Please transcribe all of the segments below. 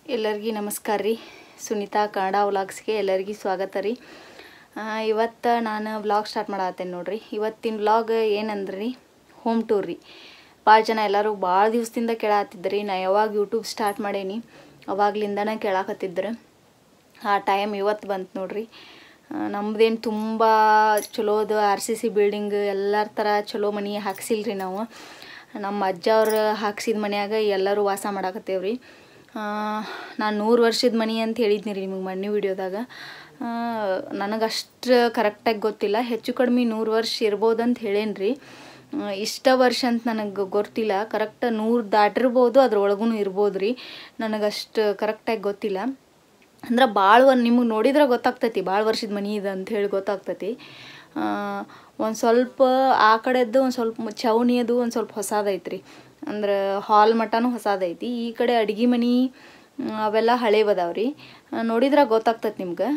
ಎಲ್ಲರಿಗೂ ನಮಸ್ಕಾರ ರೀ. ಸುನೀತಾ ಕನ್ನಡ ವ್ಲಾಗ್ಸ್ಗೆ ಎಲ್ಲರಿಗೂ ಸ್ವಾಗತ ರೀ. ಇವತ್ತು ನಾನು ವ್ಲಾಗ್ ಸ್ಟಾರ್ಟ್ ಮಾಡತ್ತೇನೆ ನೋಡ್ರಿ. ಇವತ್ತಿನ ವ್ಲಾಗ್ ಏನಂದ್ರಿ, ಹೋಮ್ ಟೂರ್ ರೀ. ಭಾಳ ಜನ ಎಲ್ಲರೂ ಭಾಳ ದಿವಸದಿಂದ ಕೇಳಾತಿದ್ರಿ. ನಾ ಯಾವಾಗ ಯೂಟ್ಯೂಬ್ ಸ್ಟಾರ್ಟ್ ಮಾಡೇನಿ ಅವಾಗ್ಲಿಂದನೇ ಕೇಳಾಕತ್ತಿದ್ರು. ಆ ಟೈಮ್ ಇವತ್ತು ಬಂತು ನೋಡ್ರಿ. ನಮ್ದೇನು ತುಂಬ ಚಲೋದು RCC ಬಿಲ್ಡಿಂಗ್ ಎಲ್ಲರ ಥರ ಚಲೋ ಮನೆ ಹಾಕ್ಸಿಲ್ರಿ ನಾವು. ನಮ್ಮ ಅಜ್ಜ ಅವ್ರು ಹಾಕ್ಸಿದ ಮನ್ಯಾಗ ಎಲ್ಲರೂ ವಾಸ ಮಾಡಾಕತ್ತೇವ್ರಿ. ನಾನು 100 ವರ್ಷದ ಮನೆ ಅಂತ ಹೇಳಿದ್ನಿ ರೀ ನಿಮಗೆ ಮೊನ್ನೆ ವಿಡಿಯೋದಾಗ. ನನಗಷ್ಟು ಕರೆಕ್ಟಾಗಿ ಗೊತ್ತಿಲ್ಲ, ಹೆಚ್ಚು ಕಡಿಮೆ 100 ವರ್ಷ ಇರ್ಬೋದಂತ ಹೇಳೇನಿ ರೀ. ಇಷ್ಟ ವರ್ಷ ಅಂತ ನನಗೆ ಗೊತ್ತಿಲ್ಲ, ಕರೆಕ್ಟ್ 100 ದಾಟಿರ್ಬೋದು, ಅದ್ರೊಳಗೂ ಇರ್ಬೋದು ರೀ. ನನಗಷ್ಟು ಕರೆಕ್ಟಾಗಿ ಗೊತ್ತಿಲ್ಲ. ಅಂದ್ರೆ ಭಾಳ ನಿಮಗೆ ನೋಡಿದ್ರೆ ಗೊತ್ತಾಗ್ತೈತಿ ಭಾಳ ವರ್ಷದ ಮನೆ ಇದೆ ಅಂತ ಹೇಳಿ ಗೊತ್ತಾಗ್ತೈತಿ. ಒಂದು ಸ್ವಲ್ಪ ಆ ಕಡೆದ್ದು ಒಂದು ಸ್ವಲ್ಪ ಚೌಣಿಯದು ಒಂದು ಸ್ವಲ್ಪ ಹೊಸದೈತ್ರಿ. ಅಂದ್ರೆ ಹಾಲ್ ಮಟನೂ ಹೊಸದೈತಿ. ಈ ಕಡೆ ಅಡುಗೆ ಮನೆ ಅವೆಲ್ಲ ಹಳೇವದಾವ್ರಿ. ನೋಡಿದ್ರೆ ಗೊತ್ತಾಗ್ತೈತಿ ನಿಮ್ಗೆ.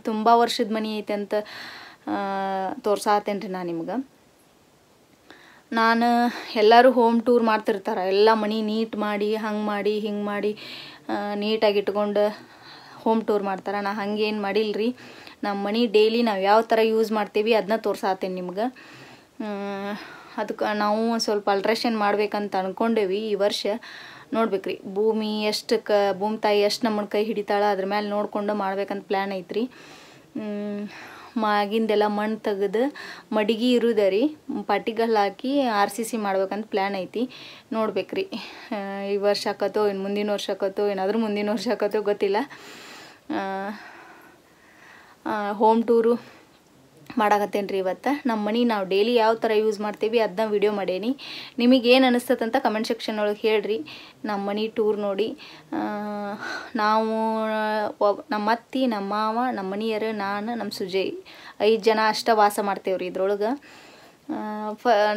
ತುಂಬ ವರ್ಷದ ಮನೆ ಐತೆ ಅಂತ ತೋರ್ಸಾತೇನೆ ರೀ ನಾನು ನಿಮ್ಗೆ. ನಾನು ಎಲ್ಲರೂ ಹೋಮ್ ಟೂರ್ ಮಾಡ್ತಿರ್ತಾರೆ. ಎಲ್ಲ ಮನೆ ನೀಟ್ ಮಾಡಿ ಹಂಗೆ ಮಾಡಿ ಹಿಂಗೆ ಮಾಡಿ ನೀಟಾಗಿ ಇಟ್ಕೊಂಡು ಹೋಮ್ ಟೂರ್ ಮಾಡ್ತಾರೆ. ನಾ ಹಂಗೇನು ಮಾಡಿಲ್ರಿ. ನಮ್ಮ ಮನೆ ಡೈಲಿ ನಾವು ಯಾವ ಥರ ಯೂಸ್ ಮಾಡ್ತೀವಿ ಅದನ್ನ ತೋರ್ಸಾತೇನೆ ನಿಮ್ಗೆ. ಅದಕ್ಕೆ ನಾವು ಒಂದು ಸ್ವಲ್ಪ ಅಲ್ಟ್ರೇಷನ್ ಮಾಡ್ಬೇಕಂತ ಅಂದ್ಕೊಂಡೇವಿ ಈ ವರ್ಷ. ನೋಡ್ಬೇಕ್ರಿ, ಭೂಮಿ ತಾಯಿ ಎಷ್ಟು ನಮ್ಮನ್ನ ಕೈ ಹಿಡಿತಾಳೆ ಅದ್ರ ಮೇಲೆ ನೋಡ್ಕೊಂಡು ಮಾಡ್ಬೇಕಂತ ಪ್ಲ್ಯಾನ್ ಐತ್ರಿ. ಆಗಿಂದೆಲ್ಲ ಮಣ್ಣು ತೆಗೆದು ಮಡಿಗೆ ಇರುದೆ ರೀ, ಪಟ್ಟಿಗಲ್ಲು ಹಾಕಿ RCC ಮಾಡ್ಬೇಕಂತ ಪ್ಲ್ಯಾನ್ ಐತಿ. ನೋಡ್ಬೇಕ್ರಿ, ಈ ವರ್ಷ ಆಕತ್ತೋ ಇನ್ನು ಮುಂದಿನ ವರ್ಷ ಆಕತ್ತೋ ಏನಾದರೂ ಮುಂದಿನ ವರ್ಷ ಆಕತ್ತೋ ಗೊತ್ತಿಲ್ಲ. ಹೋಮ್ ಟೂರು ಮಾಡಾಕತ್ತೇನೆ ರೀ ಇವತ್ತು. ನಮ್ಮ ಮನೆ ನಾವು ಡೈಲಿ ಯಾವ ಥರ ಯೂಸ್ ಮಾಡ್ತೀವಿ ಅದನ್ನ ವಿಡಿಯೋ ಮಾಡೇನಿ. ನಿಮಗೇನು ಅನಿಸ್ತದಂತ ಕಮೆಂಟ್ ಸೆಕ್ಷನ್ ಒಳಗೆ ಹೇಳ್ರಿ. ನಮ್ಮ ಮನೆ ಟೂರ್ ನೋಡಿ. ನಾವು ನಮ್ಮ ಅತ್ತಿ, ನಮ್ಮ ಮಾವ, ನಮ್ಮ ಮನೆಯರು, ನಾನು, ನಮ್ಮ ಸುಜಯ್ 5 ಜನ ಅಷ್ಟೇ ವಾಸ ಮಾಡ್ತೇವ್ರಿ ಇದ್ರೊಳಗೆ.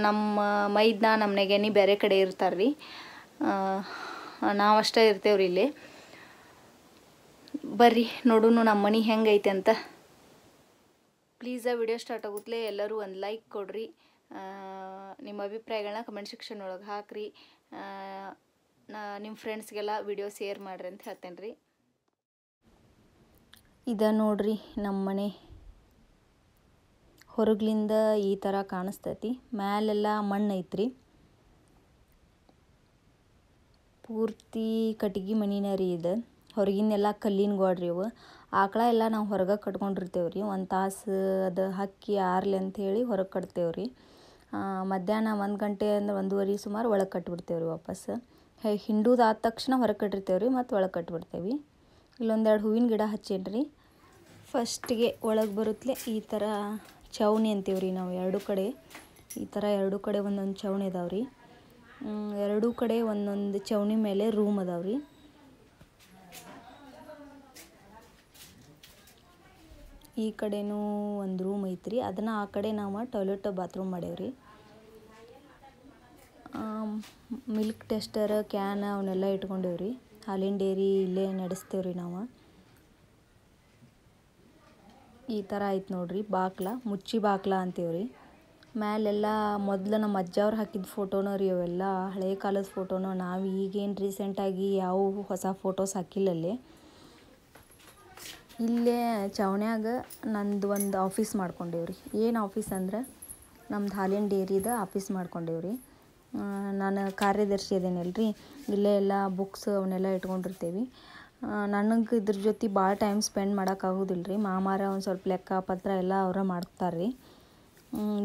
ನಮ್ಮ ಮೈದ್ನ ನಮ್ಮ ನೆಗೆನಿ ಬೇರೆ ಕಡೆ ಇರ್ತಾರೆ ರೀ. ನಾವಷ್ಟೇ ಇರ್ತೇವ್ರಿ ಇಲ್ಲಿ. ಬರ್ರಿ ನೋಡೋಣ ನಮ್ಮ ಮನೆ ಹೆಂಗೈತೆ ಅಂತ. ಪ್ಲೀಸ್ ವಿಡಿಯೋ ಸ್ಟಾರ್ಟ್ ಆಗುತ್ತಲೇ ಎಲ್ಲರೂ ಒಂದು ಲೈಕ್ ಕೊಡ್ರಿ. ನಿಮ್ಮ ಅಭಿಪ್ರಾಯಗಳನ್ನ ಕಮೆಂಟ್ ಸೆಕ್ಷನ್ ಒಳಗೆ ಹಾಕ್ರಿ. ನಿಮ್ಮ ಫ್ರೆಂಡ್ಸ್ಗೆಲ್ಲ ವಿಡಿಯೋ ಶೇರ್ ಮಾಡ್ರಿ ಅಂತ ಹೇಳ್ತೇನೆ ರೀ. ಇದು ನೋಡ್ರಿ ನಮ್ಮ ಮನೆ. ಹೊರಗ್ಲಿಂದ ಈ ಥರ ಕಾಣಿಸ್ತೈತಿ. ಮ್ಯಾಲೆಲ್ಲ ಮಣ್ಣು ಐತ್ರಿ. ಪೂರ್ತಿ ಕಟ್ಟಿಗೆ ಮನಿನ ರೀ ಇದು. ಹೊರಗಿನೆಲ್ಲ ಕಲ್ಲಿನ ಗೋಡ್ರಿ ಇವು. ಆಕಳ ಎಲ್ಲ ನಾವು ಹೊರಗೆ ಕಟ್ಕೊಂಡಿರ್ತೇವೆ ರೀ. 1 ತಾಸು ಅದು ಹಕ್ಕಿ ಆರ್ಲಿ ಅಂಥೇಳಿ ಹೊರಗೆ ಕಟ್ತೇವೆ ರೀ. ಮಧ್ಯಾಹ್ನ 1 ಗಂಟೆ ಅಂದ್ರೆ 1:30 ಸುಮಾರು ಒಳಗೆ ಕಟ್ಬಿಡ್ತೇವೆ ರೀ ವಾಪಸ್. ಹಿಂಡುದು ಆದ ತಕ್ಷಣ ಹೊರಗೆ ಕಟ್ಟಿರ್ತೇವೆ ರೀ, ಮತ್ತು ಒಳಗೆ ಕಟ್ಬಿಡ್ತೇವೆ. ಇಲ್ಲೊಂದೆರಡು ಹೂವಿನ ಗಿಡ ಹಚ್ಚೇನಿ ರೀ. ಫಸ್ಟಿಗೆ ಒಳಗೆ ಬರುತ್ತಲೇ ಈ ಥರ ಚೌಣಿ ಅಂತೀವಿ ರೀ ನಾವು. 2 ಕಡೆ ಈ ಥರ 2 ಕಡೆ ಒಂದೊಂದು ಚೌಣಿ ಇದಾವೆ ರೀ. 2 ಕಡೆ ಒಂದೊಂದು ಚೌಣಿ ಮೇಲೆ ರೂಮ್ ಅದಾವೆ ರೀ. ಈ ಕಡೆನೂ ಒಂದು ರೂಮ್ ಐತ್ರಿ. ಅದನ್ನು ಆ ಕಡೆ ನಾವು ಟಾಯ್ಲೆಟ್ ಬಾತ್ರೂಮ್ ಮಾಡೇವ್ರಿ. ಮಿಲ್ಕ್ ಟೆಸ್ಟರ್ ಕ್ಯಾನ್ ಅವನ್ನೆಲ್ಲ ಇಟ್ಕೊಂಡೇವ್ರಿ. ಹಾಲಿನ ಡೇರಿ ಇಲ್ಲೇ ನಡೆಸ್ತೇವ್ರಿ ನಾವು. ಈ ಥರ ಐತೆ ನೋಡ್ರಿ ಬಾಕ್ಲ, ಮುಚ್ಚಿ ಬಾಕ್ಲ ಅಂತೀವ್ರಿ. ಮ್ಯಾಲೆಲ್ಲ ಮೊದಲು ನಮ್ಮ ಅಜ್ಜವ್ರು ಹಾಕಿದ ಫೋಟೋನ ರೀ ಅವೆಲ್ಲ. ಹಳೆ ಕಾಲದ ಫೋಟೋನ. ನಾವು ಈಗೇನು ರೀಸೆಂಟಾಗಿ ಯಾವ ಹೊಸ ಫೋಟೋಸ್ ಹಾಕಿಲ್ಲಲ್ಲಿ. ಇಲ್ಲೇ ಚೌಣ್ಯಾಗ ನಂದು ಒಂದು ಆಫೀಸ್ ಮಾಡ್ಕೊಂಡೇವ್ರಿ. ಏನು ಆಫೀಸ್ ಅಂದ್ರೆ ನಮ್ದು ಹಾಲಿನ ಡೇರಿದ ಆಫೀಸ್ ಮಾಡ್ಕೊಂಡೇವ್ರಿ. ನಾನು ಕಾರ್ಯದರ್ಶಿ ಅದೇನಲ್ರಿ. ಇಲ್ಲೇ ಎಲ್ಲ ಬುಕ್ಸ್ ಅವನ್ನೆಲ್ಲ ಇಟ್ಕೊಂಡಿರ್ತೀವಿ. ನನಗೆ ಇದ್ರ ಜೊತೆ ಭಾಳ ಟೈಮ್ ಸ್ಪೆಂಡ್ ಮಾಡೋಕ್ಕಾಗೋದಿಲ್ಲ ರೀ. ಮಾಮಾರ ಒಂದು ಸ್ವಲ್ಪ ಲೆಕ್ಕ ಪತ್ರ ಎಲ್ಲ ಅವರ ಮಾಡ್ತಾರೆ ರೀ.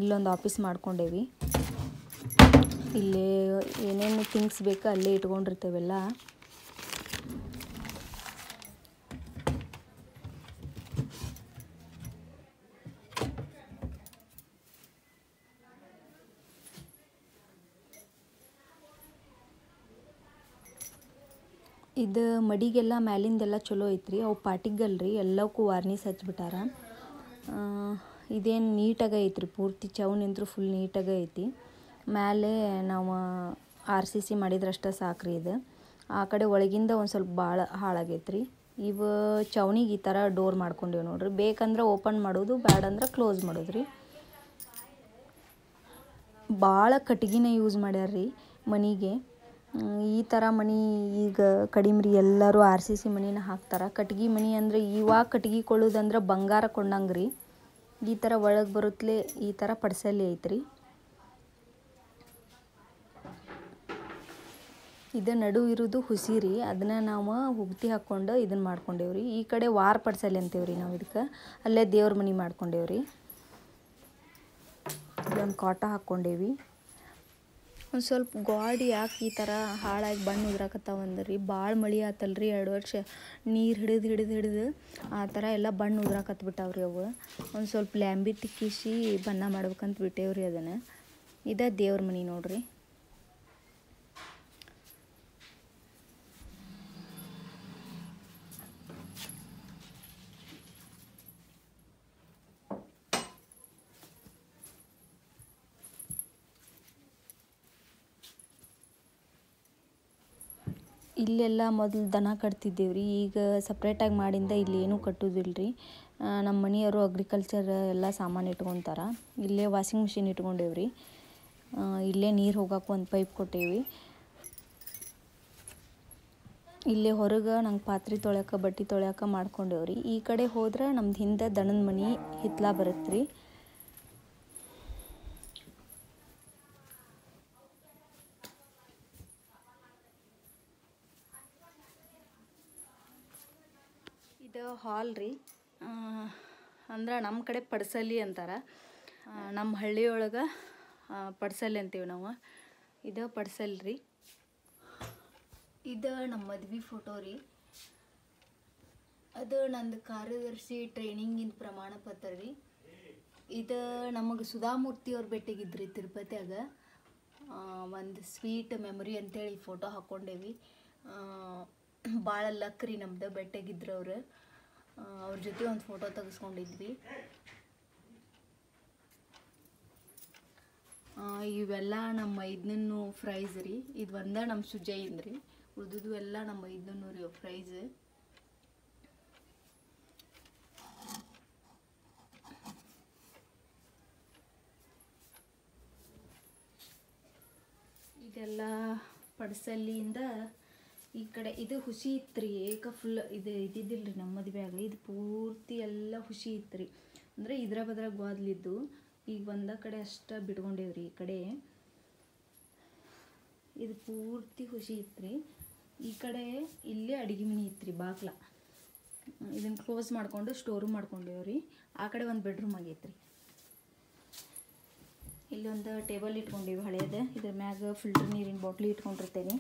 ಇಲ್ಲೊಂದು ಆಫೀಸ್ ಮಾಡ್ಕೊಂಡೇವಿ. ಇಲ್ಲೇ ಏನೇನು ಥಿಂಗ್ಸ್ ಬೇಕು ಅಲ್ಲೇ ಇಟ್ಕೊಂಡಿರ್ತೇವೆಲ್ಲ. ಇದು ಮಡಿಗೆಲ್ಲ ಮ್ಯಾಲಿಂದೆಲ್ಲ ಚಲೋ ಐತ್ರಿ. ಅವು ಪಾಟಿಗಲ್ರಿ, ಎಲ್ಲವಕ್ಕೂ ವಾರ್ನಿಸ್ ಹಚ್ಬಿಟ್ಟಾರ. ಇದೇನು ನೀಟಾಗಿ ಐತ್ರಿ. ಪೂರ್ತಿ ಚೌನಿ ಅಂತೂ ಫುಲ್ ನೀಟಾಗಿ ಐತಿ. ಮೇಲೆ ನಾವು RCC ಮಾಡಿದ್ರಷ್ಟೇ ಸಾಕ್ರಿ ಇದು. ಆ ಕಡೆ ಒಳಗಿಂದ ಒಂದು ಸ್ವಲ್ಪ ಭಾಳ ಹಾಳಾಗೈತ್ರಿ. ಇವು ಚೌನಿಗೆ ಈ ಥರ ಡೋರ್ ಮಾಡ್ಕೊಂಡೇವು ನೋಡ್ರಿ. ಬೇಕಂದ್ರೆ ಓಪನ್ ಮಾಡೋದು, ಬ್ಯಾಡಂದ್ರೆ ಕ್ಲೋಸ್ ಮಾಡೋದು ರೀ. ಭಾಳ ಕಟ್ಗಿನ ಯೂಸ್ ಮಾಡ್ಯಾರ ರೀ ಮನೆಗೆ. ಈ ಥರ ಮನೆ ಈಗ ಕಡಿಮೆ ರೀ. ಎಲ್ಲರೂ RCC ಮನಿನ ಹಾಕ್ತಾರೆ. ಕಟ್ಗೆ ಮನೆ ಅಂದರೆ ಇವಾಗ ಕಟ್ಗೆ ಕೊಳ್ಳೋದಂದ್ರೆ ಬಂಗಾರ ಕೊಂಡಂಗೆ ರೀ. ಈ ಥರ ಒಳಗೆ ಬರುತ್ತಲೇ ಈ ಥರ ಪಡ್ಸಲ್ಲಿ ಐತ್ರಿ. ಇದು ನಡು ಇರೋದು ಹುಸಿ ರೀ. ಅದನ್ನು ನಾವು ಹುಗ್ತಿ ಹಾಕ್ಕೊಂಡು ಇದನ್ನು ಮಾಡ್ಕೊಂಡೇವ್ರಿ. ಈ ಕಡೆ ವಾರ ಪಡ್ಸಲಿ ಅಂತೇವ್ರಿ ನಾವು ಇದಕ್ಕೆ. ಅಲ್ಲೇ ದೇವ್ರ ಮನೆ ಮಾಡ್ಕೊಂಡೇವ್ರಿ. ಇಲ್ಲೊಂದು ಕಾಟ ಹಾಕ್ಕೊಂಡೇವಿ. ಒಂದು ಸ್ವಲ್ಪ ಗಾಡಿ ಯಾಕೆ ಈ ಥರ ಹಾಳಾಗಿ ಬಣ್ಣ ಉದ್ರಾಕತ್ತಾವಂದ್ರಿ, ಭಾಳ ಮಳೆ ಆತಲ್ರಿ 2 ವರ್ಷ. ನೀರು ಹಿಡಿದು ಆ ಥರ ಎಲ್ಲ ಬಣ್ಣ ಉದ್ರಾಕತ್ಬಿಟ್ಟಾವ್ರಿ ಅವು. ಒಂದು ಸ್ವಲ್ಪ ಲ್ಯಾಂಬಿ ತಿಕ್ಕಿಸಿ ಬಣ್ಣ ಮಾಡ್ಬೇಕಂತ ಬಿಟ್ಟೇವ್ರಿ ಅದನ್ನು. ಇದೇ ದೇವ್ರ ಮನೆ ನೋಡ್ರಿ. ಇಲ್ಲೆಲ್ಲ ಮೊದಲು ದನ ಕಟ್ತಿದ್ದೇವ್ರಿ. ಈಗ ಸಪ್ರೇಟಾಗಿ ಮಾಡಿಂದ ಇಲ್ಲಿ ಏನೂ ಕಟ್ಟೋದಿಲ್ಲ ರೀ. ನಮ್ಮ ಮನೆಯವರು ಅಗ್ರಿಕಲ್ಚರ್ ಎಲ್ಲ ಸಾಮಾನು ಇಟ್ಕೊತಾರೆ. ಇಲ್ಲೇ ವಾಷಿಂಗ್ ಮಿಷಿನ್ ಇಟ್ಕೊಂಡೇವ್ರಿ. ಇಲ್ಲೇ ನೀರು ಹೋಗೋಕೆ ಒಂದು ಪೈಪ್ ಕೊಟ್ಟೇವಿ. ಇಲ್ಲೇ ಹೊರಗೆ ನಂಗೆ ಪಾತ್ರೆ ತೊಳ್ಯಾಕ ಬಟ್ಟೆ ತೊಳ್ಯಾಕ ಮಾಡ್ಕೊಂಡೇವ್ರಿ. ಈ ಕಡೆ ಹೋದ್ರೆ ನಮ್ದು ಹಿಂದೆ ದನದ ಮನೆ ಹಿತ್ಲ ಬರುತ್ತೆ ರೀ. ಇದು ಹಾಲ್ ರೀ. ಅಂದ್ರೆ ನಮ್ಮ ಕಡೆ ಪಡ್ಸಲಿ ಅಂತಾರೆ. ನಮ್ಮ ಹಳ್ಳಿಯೊಳಗೆ ಪಡ್ಸಲಿ ಅಂತೀವಿ ನಾವು. ಇದು ಪಡ್ಸಲ್ ರೀ. ಇದು ನಮ್ಮ ಮದ್ವೆ ಫೋಟೋ ರೀ. ಅದು ನಂದು ಕಾರ್ಯದರ್ಶಿ ಟ್ರೈನಿಂಗಿನ ಪ್ರಮಾಣ ಪತ್ರ ರೀ. ಇದು ನಮಗೆ ಸುಧಾಮೂರ್ತಿಯವ್ರು ಭೇಟಿಗಿದ್ರಿ ತಿರುಪತಿಯಾಗ. ಒಂದು ಸ್ವೀಟ್ ಮೆಮೊರಿ ಅಂತೇಳಿ ಫೋಟೋ ಹಾಕ್ಕೊಂಡೇವಿ. ಭಾಳ ಲಕ್ ರೀ ನಮ್ದು ಭೇಟಿಯಾಗಿದ್ರು ಅವ್ರು. ಅವ್ರ ಜೊತೆ ಒಂದು ಫೋಟೋ ತೆಗೆಸ್ಕೊಂಡಿದ್ವಿ. ಇವೆಲ್ಲ ನಮ್ಮ 500 ಪ್ರೈಸ್ ರೀ. ಇದು ಒಂದೇ ನಮ್ಮ ಸುಜಯಿಂದ ರೀ. ಉಳಿದು ಎಲ್ಲ ನಮ್ಮ 500 ಪ್ರೈಸ್. ಇದೆಲ್ಲ ಪಡ್ಸಲ್ಲಿಂದ ಈ ಕಡೆ ಇದು ಹುಸಿ ಇತ್ತು ರೀ. ಏಕ ಫುಲ್ ಇದು ಇದ್ದಿದ್ದಿಲ್ಲ ರೀ ನಮ್ಮ ಮದುವೆಯಾಗ. ಇದು ಪೂರ್ತಿ ಎಲ್ಲ ಹುಸಿ ಇತ್ತು ರೀ. ಅಂದರೆ ಇದ್ರ ಬದ್ರ ಗೋದ್ಲಿದ್ದು. ಈಗ ಒಂದ ಕಡೆ ಅಷ್ಟು ಬಿಟ್ಕೊಂಡೇವ್ರಿ. ಈ ಕಡೆ ಇದು ಪೂರ್ತಿ ಹುಸಿ ಇತ್ತು ರೀ. ಈ ಕಡೆ ಇಲ್ಲೇ ಅಡುಗೆ ಮನೆ ಇತ್ತು ರೀ ಬಾಗ್ಲ. ಇದನ್ನು ಕ್ಲೋಸ್ ಮಾಡಿಕೊಂಡು ಸ್ಟೋರ್ ರೂಮ್ ಮಾಡ್ಕೊಂಡೇವ್ರಿ. ಆ ಕಡೆ ಒಂದು ಬೆಡ್ರೂಮ್ ಆಗೈತೆ ರೀ. ಇಲ್ಲೊಂದು ಟೇಬಲ್ ಇಟ್ಕೊಂಡೀವಿ ಹಳೇದು. ಇದ್ರ ಮ್ಯಾಗ ಫಿಲ್ಟರ್ ನೀರಿನ ಬಾಟ್ಲಿ ಇಟ್ಕೊಂಡಿರ್ತೇನೆ.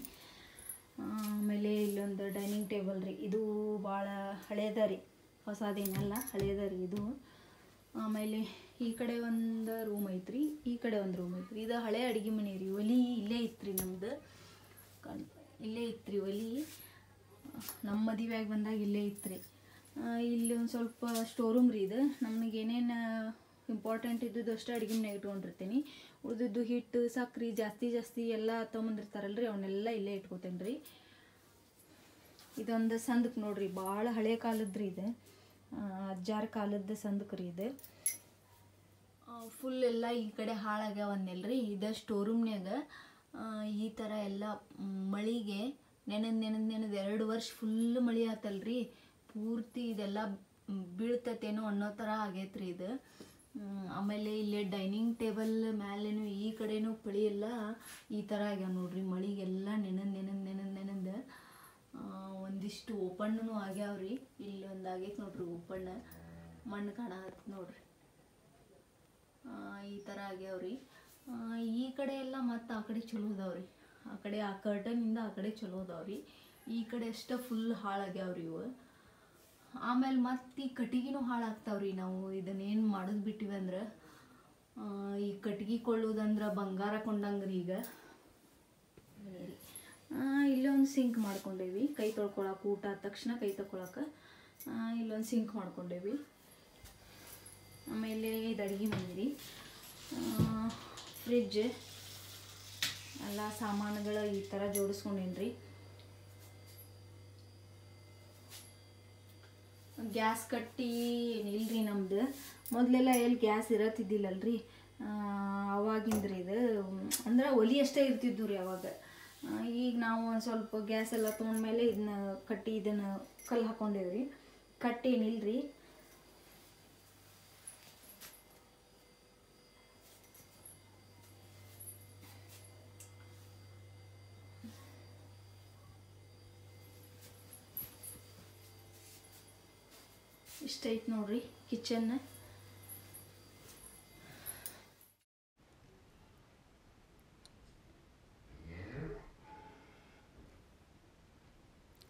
ಆಮೇಲೆ ಇಲ್ಲೊಂದು ಡೈನಿಂಗ್ ಟೇಬಲ್ ರೀ. ಇದು ಭಾಳ ಹಳೇದ ರೀ, ಹೊಸದೇನಲ್ಲ, ಹಳೇದ ರೀ ಇದು. ಆಮೇಲೆ ಈ ಕಡೆ ಒಂದು ರೂಮ್ ಐತ್ರಿ, ಈ ಕಡೆ ಒಂದು ರೂಮ್ ಐತ್ರಿ. ಇದು ಹಳೆ ಅಡುಗೆ ಮನೆ ರೀ. ಒಲಿ ಇಲ್ಲೇ ಇತ್ತು ನಮ್ದು. ಇಲ್ಲೇ ಇತ್ತು ರೀ ಒಲಿ. ನಮ್ಮ ಮದುವೆಯಾಗಿ ಬಂದಾಗ ಇಲ್ಲೇ ಇತ್ತು ರೀ. ಇಲ್ಲಿ ಒಂದು ಸ್ವಲ್ಪ ಸ್ಟೋರ್ ರೂಮ್ ರೀ. ಇದು ನಮಗೆ ಏನೇನು ಇಂಪಾರ್ಟೆಂಟ್ ಇದ್ದದ್ದು ಅಷ್ಟೇ ಅಡುಗೆ ಮನೆ ಇಟ್ಕೊಂಡಿರ್ತೀನಿ. ಉಳಿದಿದ್ದು ಹಿಟ್ಟು ಸಕ್ರೆ ಜಾಸ್ತಿ ಎಲ್ಲ ತೊಗೊಂಬಂದಿರ್ತಾರಲ್ರಿ, ಅವನ್ನೆಲ್ಲ ಇಲ್ಲೇ ಇಟ್ಕೋತೇನೆ ರೀ. ಇದೊಂದು ಸಂದಕ್ಕೆ ನೋಡ್ರಿ, ಭಾಳ ಹಳೆ ಕಾಲದ್ರಿ ಇದು. ಅಜ್ಜಾರ ಕಾಲದ ಸಂದಕ್ಕೆ ರೀ ಇದು. ಫುಲ್ ಎಲ್ಲ ಈ ಕಡೆ ಹಾಳಾಗ್ಯಾವನ್ನೆಲ್ರಿ. ಇದು ಸ್ಟೋರ್ ರೂಮ್ನ್ಯಾಗ ಈ ಥರ ಎಲ್ಲ ಮಳೆಗೆ ನೆನೆದು 2 ವರ್ಷ ಫುಲ್ ಮಳೆ ಆತಲ್ರಿ. ಪೂರ್ತಿ ಇದೆಲ್ಲ ಬೀಳ್ತತೇನೋ ಅನ್ನೋ ಥರ ಆಗೈತ್ರಿ ಇದು. ಆಮೇಲೆ ಇಲ್ಲಿ ಡೈನಿಂಗ್ ಟೇಬಲ್ ಮ್ಯಾಲೇನು ಈ ಕಡೆನೂ ಪಳಿ ಎಲ್ಲ ಈ ಥರ ಆಗ್ಯಾವ ನೋಡ್ರಿ. ಮಳೆಗೆಲ್ಲ ನೆನೆದು ಒಂದಿಷ್ಟು ಓಪಣ್ಣು ಆಗ್ಯಾವ್ರಿ. ಇಲ್ಲಿ ಒಂದು ಆಗೈತೆ ನೋಡ್ರಿ ಓಪಣ್ಣ, ಮಣ್ಣು ಕಾಣತ್ತೆ ನೋಡ್ರಿ. ಈ ಥರ ಆಗ್ಯಾವ್ರಿ. ಈ ಕಡೆ ಎಲ್ಲ ಮತ್ತು ಆ ಕಡೆ ಚಲೋ ಅದಾವ್ರಿ. ಆ ಕಡೆ ಆ ಕರ್ಟನಿಂದ ಆ ಕಡೆ ಚಲೋ ಅದಾವ್ರಿ. ಈ ಕಡೆ ಅಷ್ಟೇ ಫುಲ್ ಹಾಳಾಗ್ಯಾವ್ರಿ ಇವು. ಆಮೇಲೆ ಮತ್ತು ಈ ಕಟ್ಟಿಗೆನೂ ಹಾಳಾಗ್ತಾವ್ರಿ. ನಾವು ಇದನ್ನೇನು ಮಾಡೋದು ಬಿಟ್ಟಿವಿ ಅಂದ್ರೆ, ಈ ಕಟ್ಗೆ ಕೊಳ್ಳೋದಂದ್ರೆ ಬಂಗಾರ ಕೊಂಡಂಗೆ ರೀ. ಈಗ ಇಲ್ಲೊಂದು ಸಿಂಕ್ ಮಾಡ್ಕೊಂಡೇವಿ, ಕೈ ತೊಳ್ಕೊಳಕ್ಕೆ. ಊಟ ಆದ ತಕ್ಷಣ ಕೈ ತೊಳ್ಕೊಳಕ್ಕೆ ಇಲ್ಲೊಂದು ಸಿಂಕ್ ಮಾಡ್ಕೊಂಡೇವಿ. ಆಮೇಲೆ ಇದು ಅಡುಗೆ ಮನೆ ರೀ. ಫ್ರಿಜ್ ಎಲ್ಲ ಸಾಮಾನುಗಳು ಈ ಥರ ಜೋಡಿಸ್ಕೊಂಡೇನಿ ರೀ. ಗ್ಯಾಸ್ ಕಟ್ಟಿ ಏನಿಲ್ರಿ ನಮ್ದು. ಮೊದಲೆಲ್ಲ ಎಲ್ಲಿ ಗ್ಯಾಸ್ ಇರತ್ತಿದ್ದಿಲ್ಲಲ್ರಿ, ಅವಾಗಿಂದ್ರಿ ಇದು. ಅಂದ್ರೆ ಒಲಿ ಅಷ್ಟೇ ಇರ್ತಿದ್ವು ರೀ ಅವಾಗ. ಈಗ ನಾವು ಒಂದು ಸ್ವಲ್ಪ ಗ್ಯಾಸ್ ಎಲ್ಲ ತೊಗೊಂಡ್ಮೇಲೆ ಇದನ್ನು ಕಲ್ಲು ಹಾಕ್ಕೊಂಡೇವ್ರಿ. ಕಟ್ಟಿ ಏನಿಲ್ರಿ, ಇಷ್ಟ ಐತೆ ನೋಡ್ರಿ ಕಿಚನ್.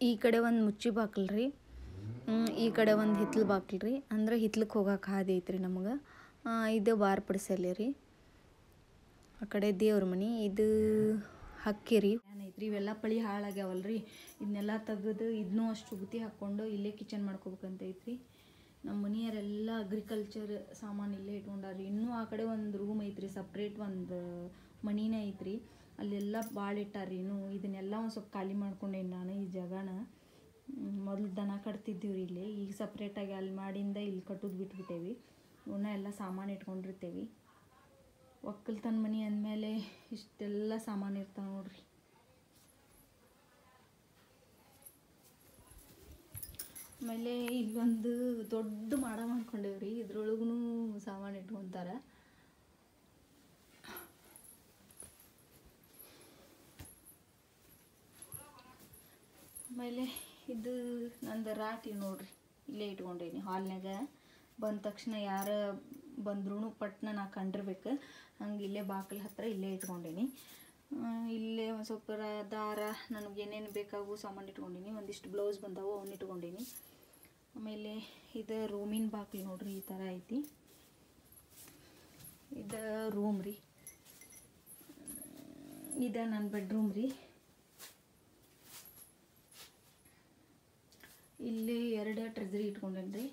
ಈ ಕಡೆ ಒಂದು ಮುಚ್ಚಿ ಬಾಕಲ್ರಿ, ಈ ಕಡೆ ಒಂದು ಹಿತ್ಲು ಬಾಕಲ್ರಿ. ಅಂದ್ರೆ ಹಿತ್ಲಕ್ಕೆ ಹೋಗಕ್ಕೆ ಹಾದಿ ಐತ್ರಿ ನಮಗೆ. ಇದು ಬಾರ್ಪಡಿಸಲಿ ರೀ. ಆ ಕಡೆ ದೇವ್ರ ಮನೆ, ಇದು ಹಕ್ಕಿರಿ ಐತ್ರಿ. ಇವೆಲ್ಲ ಪಳಿ ಹಾಳಾಗ್ಯಾವಲ್ರಿ, ಇದನ್ನೆಲ್ಲ ತೆಗೆದು ಇದನ್ನೂ ಅಷ್ಟು ಉಗುತಿ ಹಾಕ್ಕೊಂಡು ಇಲ್ಲೇ ಕಿಚನ್ ಮಾಡ್ಕೋಬೇಕಂತ ಐತ್ರಿ. ನಮ್ಮ ಮನೆಯವರೆಲ್ಲ ಅಗ್ರಿಕಲ್ಚರ್ ಸಾಮಾನು ಇಲ್ಲೇ ಇಟ್ಕೊಂಡಾರ್ರಿ. ಇನ್ನೂ ಆ ಕಡೆ ಒಂದು ರೂಮ್ ಐತ್ರಿ, ಸಪ್ರೇಟ್ ಒಂದು ಮನಿನೇ ಐತ್ರಿ, ಅಲ್ಲೆಲ್ಲ ಭಾಳ ಇಟ್ಟಾರ್ರಿ. ಇನ್ನೂ ಇದನ್ನೆಲ್ಲ ಒಂದು ಸ್ವಲ್ಪ ಖಾಲಿ ಮಾಡ್ಕೊಂಡೇನಿ ನಾನು ಈ ಜಾಗನ. ಮೊದಲು ದನ ಕಟ್ತಿದ್ದೀವ್ರಿ ಇಲ್ಲಿ, ಈಗ ಸಪ್ರೇಟಾಗಿ ಅಲ್ಲಿ ಮಾಡಿಂದ ಇಲ್ಲಿ ಕಟ್ಟೋದು ಬಿಟ್ಬಿಟ್ಟೇವಿ. ಇವನ್ನ ಎಲ್ಲ ಸಾಮಾನು ಇಟ್ಕೊಂಡಿರ್ತೇವಿ. ಒಕ್ಕಲ್ತನ ಮನೆ ಅಂದಮೇಲೆ ಇಷ್ಟೆಲ್ಲ ಸಾಮಾನು ಇರ್ತಾವೆ ನೋಡ್ರಿ. ಆಮೇಲೆ ಇಲ್ಲೊಂದು ದೊಡ್ಡ ಮಾಡ ಮಾಡ್ಕೊಂಡೇವ್ರಿ, ಇದ್ರೊಳಗೂ ಸಾಮಾನು ಇಟ್ಕೊತಾರೆ. ಆಮೇಲೆ ಇದು ನಂದು ರಾಟಿ ನೋಡ್ರಿ, ಇಲ್ಲೇ ಇಟ್ಕೊಂಡೇನಿ ಹಾಲ್ನಾಗ. ಬಂದ ತಕ್ಷಣ ಯಾರು ಬಂದ್ರೂ ಪಟ್ನ ನಾ ಕಂಡಿರ್ಬೇಕು, ಹಂಗೆ ಇಲ್ಲೇ ಬಾಗಿಲು ಹತ್ತಿರ ಇಲ್ಲೇ ಇಟ್ಕೊಂಡೇನಿ. ಇಲ್ಲೇ ಒಂದು ಸ್ವಲ್ಪ ದಾರ, ನನಗೇನೇನು ಬೇಕಾಗು ಸಾಮಾನು ಇಟ್ಕೊಂಡೀನಿ. ಒಂದಿಷ್ಟು ಬ್ಲೌಸ್ ಬಂದಾವು, ಅವನ್ನ ಇಟ್ಕೊಂಡೀನಿ. ಆಮೇಲೆ ಇದು ರೂಮಿನ ಬಾಗಿಲು ನೋಡ್ರಿ, ಈ ಥರ ಐತಿ. ಇದು ರೂಮ್ ರೀ, ಇದು ನನ್ನ ಬೆಡ್ರೂಮ್ ರೀ. ಇಲ್ಲಿ 2 ಟ್ರೆಜರಿ ಇಟ್ಕೊಂಡೇನ್ರಿ.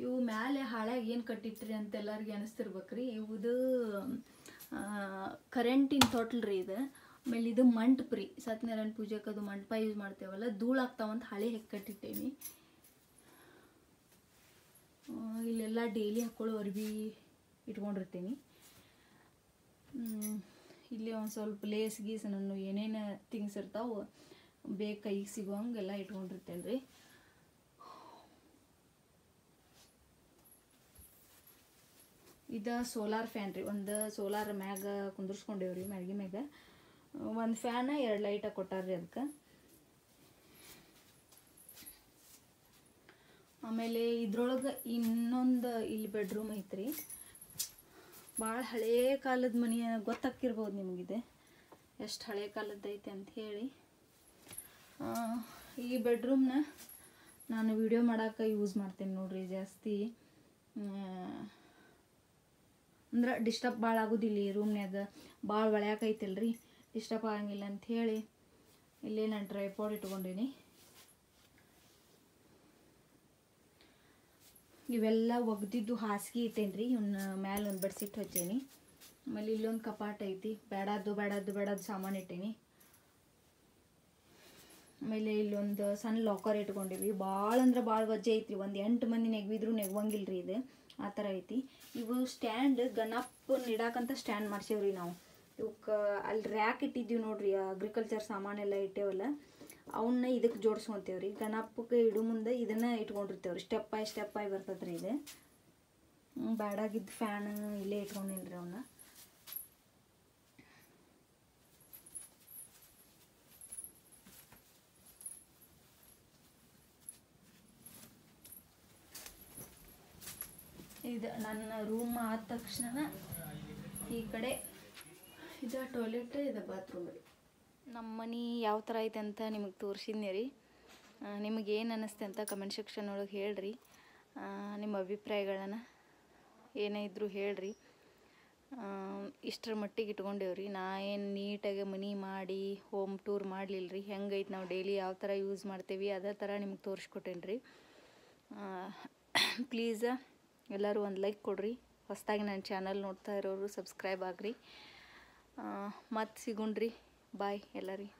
ಇವು ಮ್ಯಾಲೆ ಹಾಳಾಗಿ ಏನು ಕಟ್ಟಿಟ್ರಿ ಅಂತ ಎಲ್ಲರಿಗೆ ಅನಿಸ್ತಿರ್ಬೇಕ್ರಿ. ಇವುದು ಕರೆಂಟಿನ ತೊಟ್ಲು ರೀ ಇದು. ಆಮೇಲೆ ಇದು ಮಂಟಪ ರೀ, ಸತ್ಯನಾರಾಯಣ ಪೂಜೆಗೆ ಅದು ಮಂಟಪ ಯೂಸ್ ಮಾಡ್ತೇವಲ್ಲ, ಧೂಳಾಗ್ತಾವಂತ ಹಳೆ ಹೆಕ್ಕೆ ಕಟ್ಟಿಟ್ಟೇನಿ. ಇಲ್ಲೆಲ್ಲ ಡೈಲಿ ಹಾಕ್ಕೊಳ್ಳೋ ಅರ್ಬಿ ಇಟ್ಕೊಂಡಿರ್ತೀನಿ. ಇಲ್ಲಿ ಒಂದು ಸ್ವಲ್ಪ ಲೇಸ್ ಗೀಸ್ ನಾನು ಏನೇನು ಥಿಂಗ್ಸ್ ಇರ್ತಾವೆ ಬೇಕು ಕೈಗೆ ಸಿಗೋಂಗೆಲ್ಲ ಇಟ್ಕೊಂಡಿರ್ತೇನೆ ರೀ. ಇದು ಸೋಲಾರ್ ಫ್ಯಾನ್ ರೀ, ಒಂದು ಸೋಲಾರ್ ಮ್ಯಾಗ ಕುಂದಿರ್ಸ್ಕೊಂಡೇವ್ರಿ ಮ್ಯಾಗಿ ಮ್ಯಾಗ. ಒಂದು ಫ್ಯಾನ್ 2 ಲೈಟ ಕೊಟ್ಟಾರ್ರಿ ಅದಕ್ಕೆ. ಆಮೇಲೆ ಇದ್ರೊಳಗೆ ಇನ್ನೊಂದು ಇಲ್ಲಿ ಬೆಡ್ರೂಮ್ ಐತ್ರಿ. ಭಾಳ ಹಳೇ ಕಾಲದ ಮನೆ, ಗೊತ್ತಾಕಿರ್ಬೋದು ನಿಮಗಿದೆ ಎಷ್ಟು ಹಳೆ ಕಾಲದ್ದು ಐತೆ ಅಂತ ಹೇಳಿ. ಈ ಬೆಡ್ರೂಮ್ನ ನಾನು ವಿಡಿಯೋ ಮಾಡೋಕೆ ಯೂಸ್ ಮಾಡ್ತೇನೆ ನೋಡ್ರಿ ಜಾಸ್ತಿ. ಅಂದ್ರೆ ಡಿಸ್ಟರ್ಬ್ ಭಾಳ ಆಗೋದಿಲ್ಲ ಈ ರೂಮ್ನ್ಯಾಗ, ಭಾಳ ಒಳ್ಯಾಕೈತಿಲ್ರಿ, ಡಿಸ್ಟರ್ಬ್ ಆಗಂಗಿಲ್ಲ ಅಂಥೇಳಿ ಇಲ್ಲೇ ನಾನು ಟ್ರೈಪಾಡ್ ಇಟ್ಕೊಂಡೀನಿ. ಇವೆಲ್ಲ ಒಗ್ದಿದ್ದು ಹಾಸಿಗೆ ಇಟ್ಟೇನ್ರಿ, ಇವನ್ನ ಮ್ಯಾಲೆ ಒಂದು ಬೆಡ್ಶೀಟ್ ಹಚ್ಚೇನಿ. ಆಮೇಲೆ ಇಲ್ಲೊಂದು ಕಪಾಟ ಐತಿ, ಬೇಡದ್ದು ಸಾಮಾನು ಇಟ್ಟೇನಿ. ಆಮೇಲೆ ಇಲ್ಲೊಂದು ಸಣ್ಣ ಲಾಕರ್ ಇಟ್ಕೊಂಡಿವಿ. ಭಾಳ ಅಂದ್ರೆ ಭಾಳ ವಜ್ಜೆ ಐತ್ರಿ, ಒಂದು 8 ಮಂದಿ ನೆಗವಿದ್ರು ನೆಗವಂಗಿಲ್ರಿ ಇದು, ಆ ಥರ ಐತಿ. ಇವು ಸ್ಟ್ಯಾಂಡ್ ಗಣಪನ ಇಡಾಕಂತ ಸ್ಟ್ಯಾಂಡ್ ಮಾಡ್ಸೇವ್ರಿ ನಾವು. ಇವಕ್ಕೆ ಅಲ್ಲಿ ರ್ಯಾಕ್ ಇಟ್ಟಿದ್ದೀವಿ ನೋಡ್ರಿ, ಅಗ್ರಿಕಲ್ಚರ್ ಸಾಮಾನೆಲ್ಲ ಇಟ್ಟೇವಲ್ಲ ಅವನ್ನ ಇದಕ್ಕೆ ಜೋಡಿಸ್ಕೊತೇವ್ರಿ. ಗಣಪಕ್ಕೆ ಇಡು ಮುಂದೆ ಇದನ್ನು ಇಟ್ಕೊಂಡಿರ್ತೇವ್ರಿ, ಸ್ಟೆಪ್ ಬೈ ಬರ್ತದ್ರಿ ಇದು. ಬ್ಯಾಡಾಗಿದ್ದು ಫ್ಯಾನ್ ಇಲ್ಲೇ ಇಟ್ಕೊಂಡೇನ್ರಿ ಅವನ್ನ. ಇದು ನನ್ನ ರೂಮ್ ಆದ ತಕ್ಷಣ ಈ ಕಡೆ ಇದು ಟಾಯ್ಲೆಟ್, ಇದು ಬಾತ್ರೂಮ್ ರೀ. ನಮ್ಮ ಮನೆ ಯಾವ ಥರ ಐತೆ ಅಂತ ನಿಮಗೆ ತೋರಿಸಿದ್ನಿ ರೀ. ನಿಮಗೇನು ಅನ್ನಿಸ್ತೆ ಅಂತ ಕಮೆಂಟ್ ಸೆಕ್ಷನ್ ಒಳಗೆ ಹೇಳ್ರಿ. ನಿಮ್ಮ ಅಭಿಪ್ರಾಯಗಳನ್ನು ಏನೇ ಇದ್ದರೂ ಹೇಳ್ರಿ. ಇಷ್ಟರ ಮಟ್ಟಿಗೆ ಇಟ್ಕೊಂಡೇವ್ರಿ. ನಾ ಏನು ನೀಟಾಗಿ ಮನೆ ಮಾಡಿ ಹೋಮ್ ಟೂರ್ ಮಾಡಲಿಲ್ಲ ರೀ. ಹೆಂಗೈತೆ ನಾವು ಡೈಲಿ ಯಾವ ಥರ ಯೂಸ್ ಮಾಡ್ತೇವೆ ಅದೇ ಥರ ನಿಮ್ಗೆ ತೋರಿಸ್ಕೊಟ್ಟೇನಿ ರೀ. ಪ್ಲೀಸ್ ಎಲ್ಲರೂ ಒಂದು ಲೈಕ್ ಕೊಡ್ರಿ. ಹೊಸದಾಗಿ ನನ್ನ ಚಾನಲ್ ನೋಡ್ತಾ ಇರೋರು ಸಬ್ಸ್ಕ್ರೈಬ್ ಆಗ್ರಿ. ಮತ್ತೆ ಸಿಗೋಣ್ರಿ. ಬಾಯ್ ಎಲ್ಲರಿಗೆ.